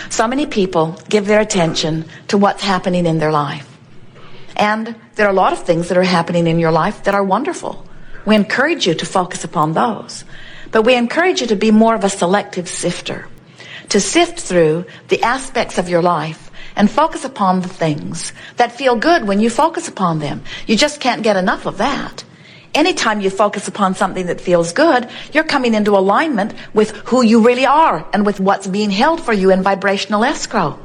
So many people give their attention to what's happening in their life. And there are a lot of things that are happening in your life that are wonderful. We encourage you to focus upon those. But we encourage you to be more of a selective sifter, to sift through the aspects of your life and focus upon the things that feel good when you focus upon them. You just can't get enough of that. Anytime you focus upon something that feels good, you're coming into alignment with who you really are and with what's being held for you in vibrational escrow.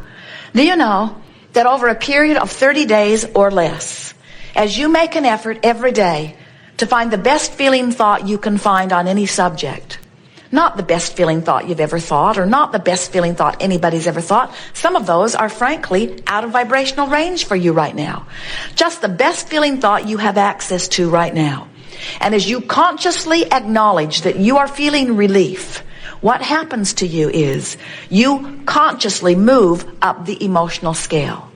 Do you know that over a period of 30 days or less, as you make an effort every day to find the best feeling thought you can find on any subject, not the best feeling thought you've ever thought, or not the best feeling thought anybody's ever thought. Some of those are frankly out of vibrational range for you right now. Just the best feeling thought you have access to right now. And as you consciously acknowledge that you are feeling relief, what happens to you is you consciously move up the emotional scale.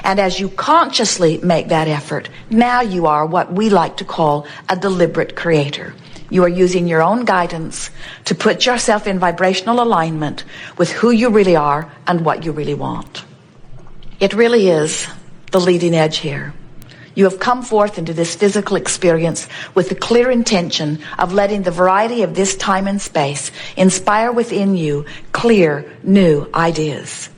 And as you consciously make that effort, now you are what we like to call a deliberate creator. You are using your own guidance to put yourself in vibrational alignment with who you really are and what you really want. It really is the leading edge here. You have come forth into this physical experience with the clear intention of letting the variety of this time and space inspire within you clear, new ideas.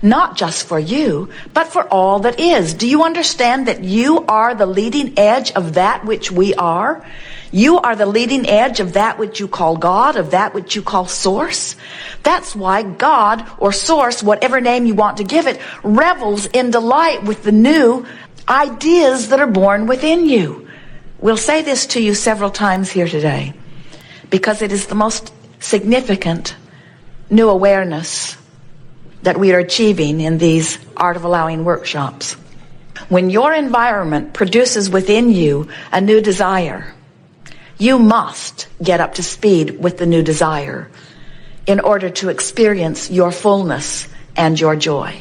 Not just for you, but for all that is. Do you understand that you are the leading edge of that which we are? You are the leading edge of that which you call God, of that which you call Source. That's why God or Source, whatever name you want to give it, revels in delight with the new ideas that are born within you. We'll say this to you several times here today because it is the most significant new awareness that we are achieving in these Art of Allowing workshops. When your environment produces within you a new desire, you must get up to speed with the new desire in order to experience your fullness and your joy.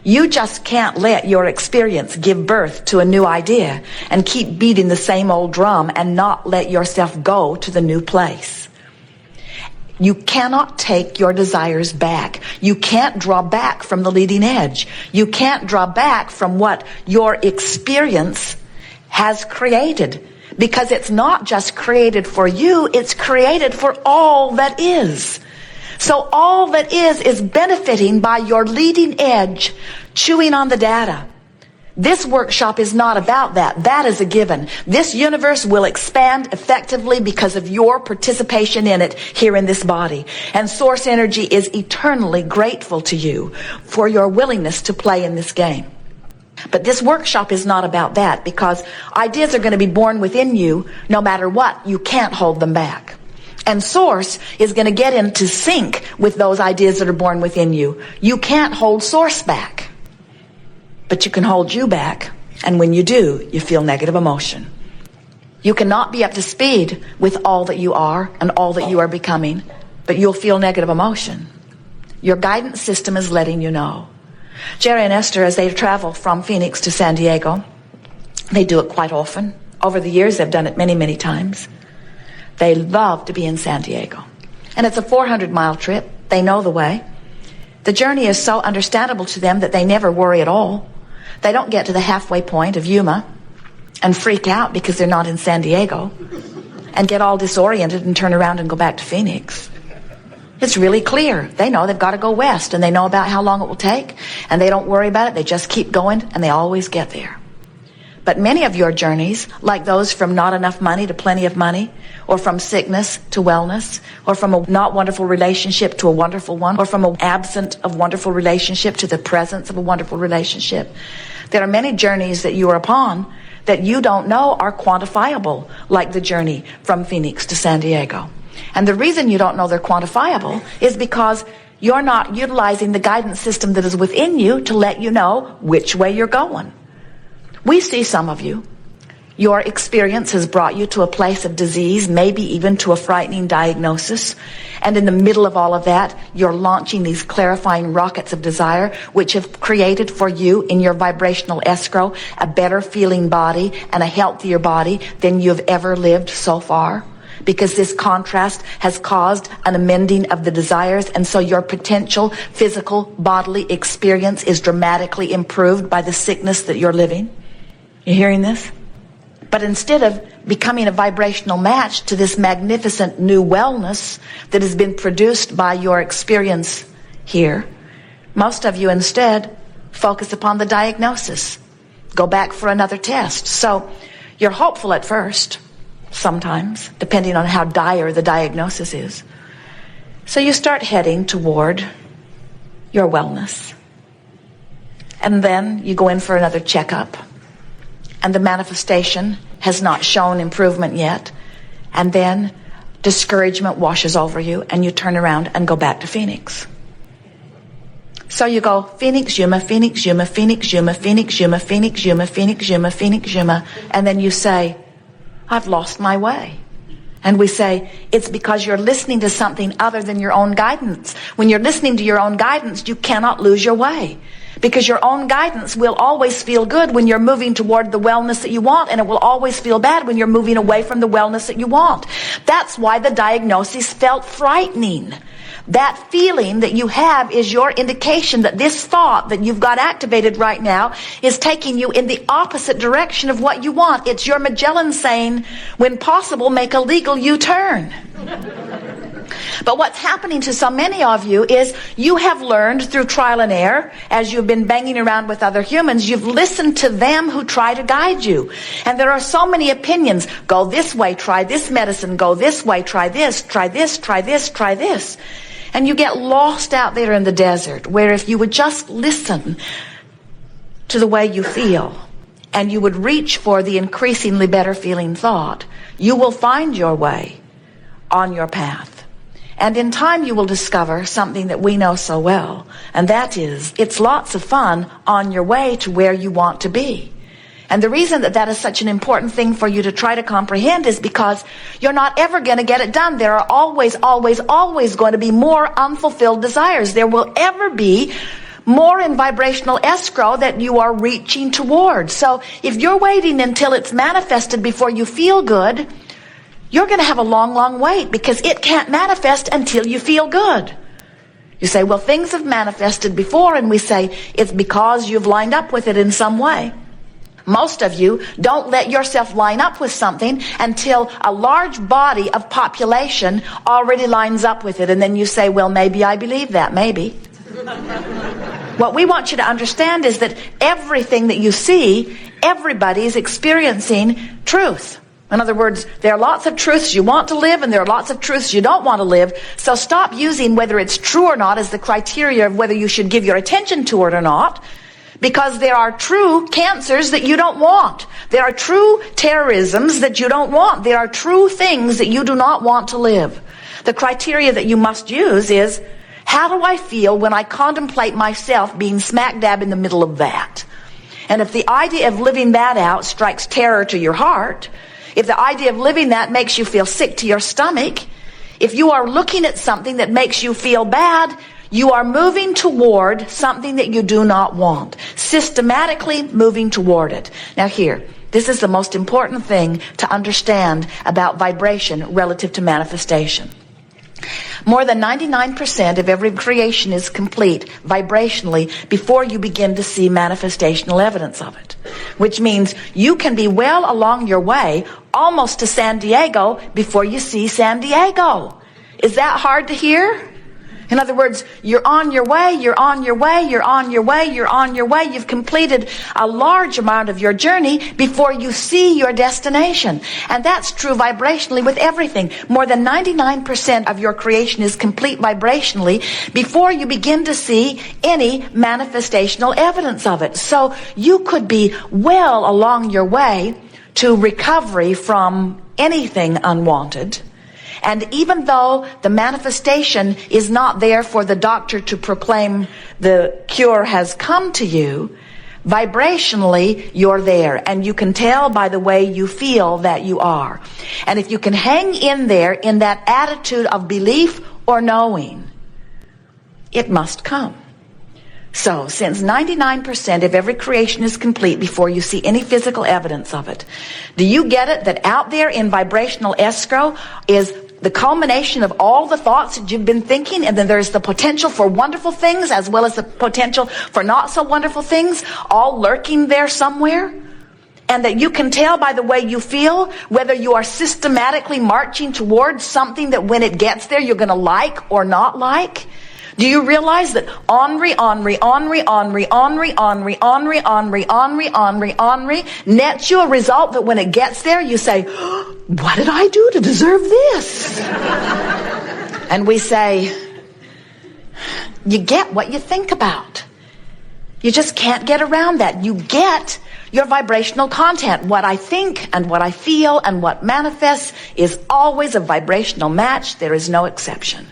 You just can't let your experience give birth to a new idea and keep beating the same old drum and not let yourself go to the new place. You cannot take your desires back. You can't draw back from the leading edge. You can't draw back from what your experience has created, because it's not just created for you, it's created for all that is. So all that is benefiting by your leading edge, chewing on the data. This workshop is not about that. That is a given. This universe will expand effectively because of your participation in it here in this body. And Source Energy is eternally grateful to you for your willingness to play in this game. But this workshop is not about that, because ideas are going to be born within you no matter what. You can't hold them back. And Source is going to get into sync with those ideas that are born within you. You can't hold Source back, but you can hold you back. And when you do, you feel negative emotion. You cannot be up to speed with all that you are and all that you are becoming, but you'll feel negative emotion. Your guidance system is letting you know. Jerry and Esther, as they travel from Phoenix to San Diego, they do it quite often. Over the years, they've done it many, many times. They love to be in San Diego. And it's a 400-mile trip. They know the way. The journey is so understandable to them that they never worry at all. They don't get to the halfway point of Yuma and freak out because they're not in San Diego and get all disoriented and turn around and go back to Phoenix. It's really clear. They know they've got to go west, and they know about how long it will take, and they don't worry about it. They just keep going, and they always get there. But many of your journeys, like those from not enough money to plenty of money, or from sickness to wellness, or from a not wonderful relationship to a wonderful one, or from an absent of wonderful relationship to the presence of a wonderful relationship. There are many journeys that you are upon that you don't know are quantifiable, like the journey from Phoenix to San Diego. And the reason you don't know they're quantifiable is because you're not utilizing the guidance system that is within you to let you know which way you're going. We see some of you. Your experience has brought you to a place of disease, maybe even to a frightening diagnosis. And in the middle of all of that, you're launching these clarifying rockets of desire, which have created for you in your vibrational escrow a better feeling body and a healthier body than you've ever lived so far. because this contrast has caused an amending of the desires, and so your potential physical bodily experience is dramatically improved by the sickness that you're living. You hearing this? But instead of becoming a vibrational match to this magnificent new wellness that has been produced by your experience here, most of you instead focus upon the diagnosis. Go back for another test. So you're hopeful at first, sometimes, depending on how dire the diagnosis is. So you start heading toward your wellness. And then you go in for another checkup. And the manifestation has not shown improvement yet. And then discouragement washes over you and you turn around and go back to Phoenix. So you go Phoenix, Yuma, Phoenix, Yuma, Phoenix, Yuma, Phoenix, Yuma, Phoenix, Yuma, Phoenix, Yuma, Phoenix, Yuma, and then you say, I've lost my way. And we say, it's because you're listening to something other than your own guidance. When you're listening to your own guidance, you cannot lose your way. Because your own guidance will always feel good when you're moving toward the wellness that you want, and it will always feel bad when you're moving away from the wellness that you want. That's why the diagnosis felt frightening. That feeling that you have is your indication that this thought that you've got activated right now is taking you in the opposite direction of what you want. It's your Magellan saying, when possible, make a legal U-turn. But what's happening to so many of you is you have learned through trial and error, as you've been banging around with other humans, you've listened to them who try to guide you. And there are so many opinions. Go this way, try this medicine. Go this way, try this, try this, try this, try this. And you get lost out there in the desert, where if you would just listen to the way you feel, and you would reach for the increasingly better feeling thought, you will find your way on your path. And in time you will discover something that we know so well, and that is, it's lots of fun on your way to where you want to be. And the reason that that is such an important thing for you to try to comprehend is because you're not ever going to get it done. There are always, always, always going to be more unfulfilled desires. There will ever be more in vibrational escrow that you are reaching toward. So if you're waiting until it's manifested before you feel good, you're going to have a long, long wait, because it can't manifest until you feel good. You say, well, things have manifested before, and we say, it's because you've lined up with it in some way. Most of you don't let yourself line up with something until a large body of population already lines up with it. And then you say, well, maybe I believe that, maybe. What we want you to understand is that everything that you see, everybody is experiencing truth. In other words, there are lots of truths you want to live, and there are lots of truths you don't want to live. So stop using whether it's true or not as the criteria of whether you should give your attention to it or not. Because there are true cancers that you don't want. There are true terrorisms that you don't want. There are true things that you do not want to live. The criteria that you must use is, how do I feel when I contemplate myself being smack dab in the middle of that? And if the idea of living that out strikes terror to your heart, if the idea of living that makes you feel sick to your stomach, if you are looking at something that makes you feel bad, you are moving toward something that you do not want. Systematically moving toward it. Now here, this is the most important thing to understand about vibration relative to manifestation. More than 99% of every creation is complete vibrationally before you begin to see manifestational evidence of it. Which means you can be well along your way, almost to San Diego, before you see San Diego. Is that hard to hear? In other words, you're on your way, you're on your way, you're on your way, you're on your way. You've completed a large amount of your journey before you see your destination. And that's true vibrationally with everything. More than 99% of your creation is complete vibrationally before you begin to see any manifestational evidence of it. So you could be well along your way to recovery from anything unwanted. And even though the manifestation is not there for the doctor to proclaim the cure has come to you, vibrationally you're there. And you can tell by the way you feel that you are. And if you can hang in there in that attitude of belief or knowing, it must come. So, since 99% of every creation is complete before you see any physical evidence of it, do you get it that out there in vibrational escrow is the culmination of all the thoughts that you've been thinking, and then there's the potential for wonderful things as well as the potential for not so wonderful things, all lurking there somewhere? And that you can tell by the way you feel whether you are systematically marching towards something that when it gets there you're going to like or not like? Do you realize that Henri nets you a result that when it gets there you say, what did I do to deserve this? And we say, you get what you think about. You just can't get around that. You get your vibrational content. What I think and what I feel and what manifests is always a vibrational match. There is no exception.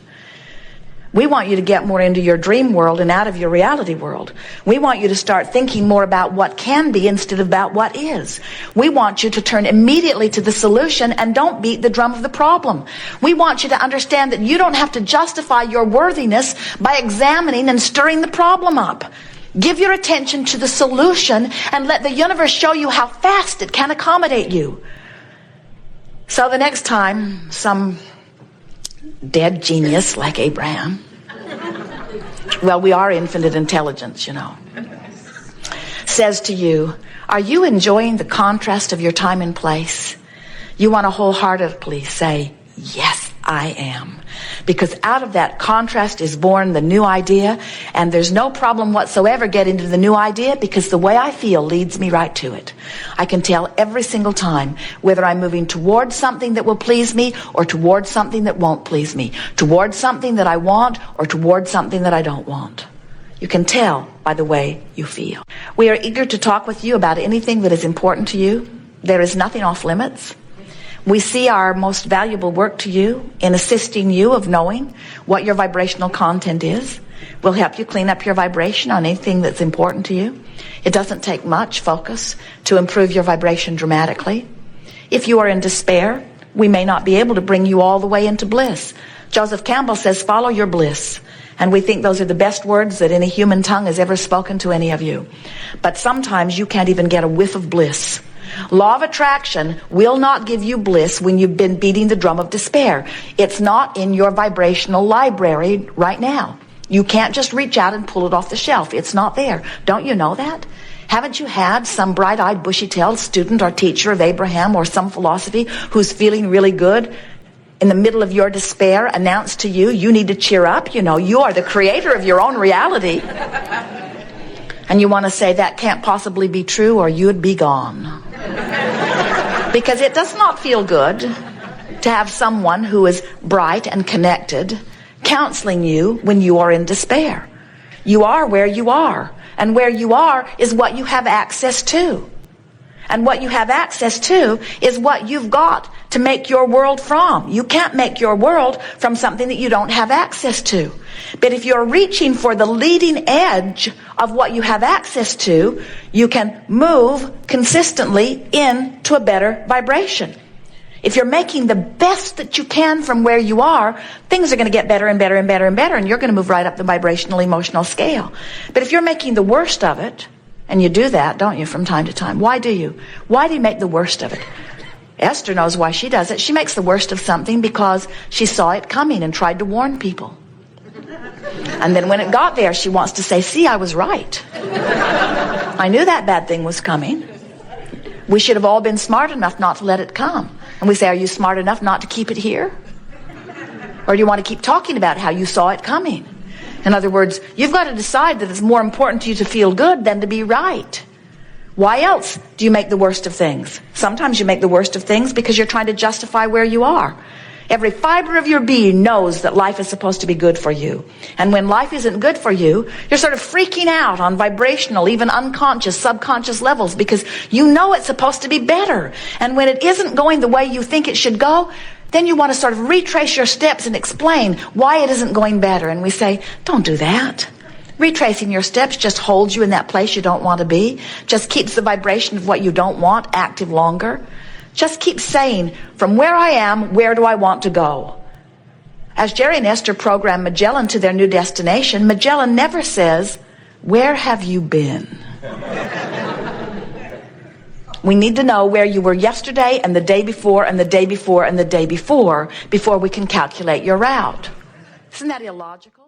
We want you to get more into your dream world and out of your reality world. We want you to start thinking more about what can be instead of about what is. We want you to turn immediately to the solution and don't beat the drum of the problem. We want you to understand that you don't have to justify your worthiness by examining and stirring the problem up. Give your attention to the solution and let the universe show you how fast it can accommodate you. So the next time some dead genius like Abraham, well, we are infinite intelligence, you know, says to you, are you enjoying the contrast of your time and place? You want to wholeheartedly say, yes, I am. Because out of that contrast is born the new idea, and there's no problem whatsoever getting to the new idea because the way I feel leads me right to it. I can tell every single time whether I'm moving towards something that will please me or towards something that won't please me, towards something that I want or towards something that I don't want. You can tell by the way you feel. We are eager to talk with you about anything that is important to you. There is nothing off limits. We see our most valuable work to you in assisting you of knowing what your vibrational content is. We'll help you clean up your vibration on anything that's important to you. It doesn't take much focus to improve your vibration dramatically. If you are in despair, we may not be able to bring you all the way into bliss. Joseph Campbell says, follow your bliss. And we think those are the best words that any human tongue has ever spoken to any of you. But sometimes you can't even get a whiff of bliss. Law of attraction will not give you bliss when you've been beating the drum of despair. It's not in your vibrational library right now. You can't just reach out and pull it off the shelf. It's not there. Don't you know that? Haven't you had some bright-eyed, bushy-tailed student or teacher of Abraham or some philosophy who's feeling really good in the middle of your despair announce to you, you need to cheer up? You know, you are the creator of your own reality. And you want to say that can't possibly be true or you'd be gone. Because it does not feel good to have someone who is bright and connected counseling you when you are in despair. You are where you are. And where you are is what you have access to. And what you have access to is what you've got to make your world from. You can't make your world from something that you don't have access to. But if you're reaching for the leading edge of what you have access to, you can move consistently into a better vibration. If you're making the best that you can from where you are, things are going to get better and better and better and better, and you're going to move right up the vibrational emotional scale. But if you're making the worst of it, and you do that, don't you, from time to time? Why do you? Why do you make the worst of it? Esther knows why she does it. She makes the worst of something because she saw it coming and tried to warn people. And then when it got there, she wants to say, see, I was right. I knew that bad thing was coming. We should have all been smart enough not to let it come. And we say, are you smart enough not to keep it here? Or do you want to keep talking about how you saw it coming? In other words, you've got to decide that it's more important to you to feel good than to be right. Why else do you make the worst of things? Sometimes you make the worst of things because you're trying to justify where you are. Every fiber of your being knows that life is supposed to be good for you. And when life isn't good for you, you're sort of freaking out on vibrational, even unconscious, subconscious levels because you know it's supposed to be better. And when it isn't going the way you think it should go, then you want to sort of retrace your steps and explain why it isn't going better. And we say, don't do that. Retracing your steps just holds you in that place you don't want to be. Just keeps the vibration of what you don't want active longer. Just keep saying, from where I am, where do I want to go? As Jerry and Esther programmed Magellan to their new destination, Magellan never says, Where have you been? We need to know where you were yesterday and the day before and the day before and the day before we can calculate your route. Isn't that illogical?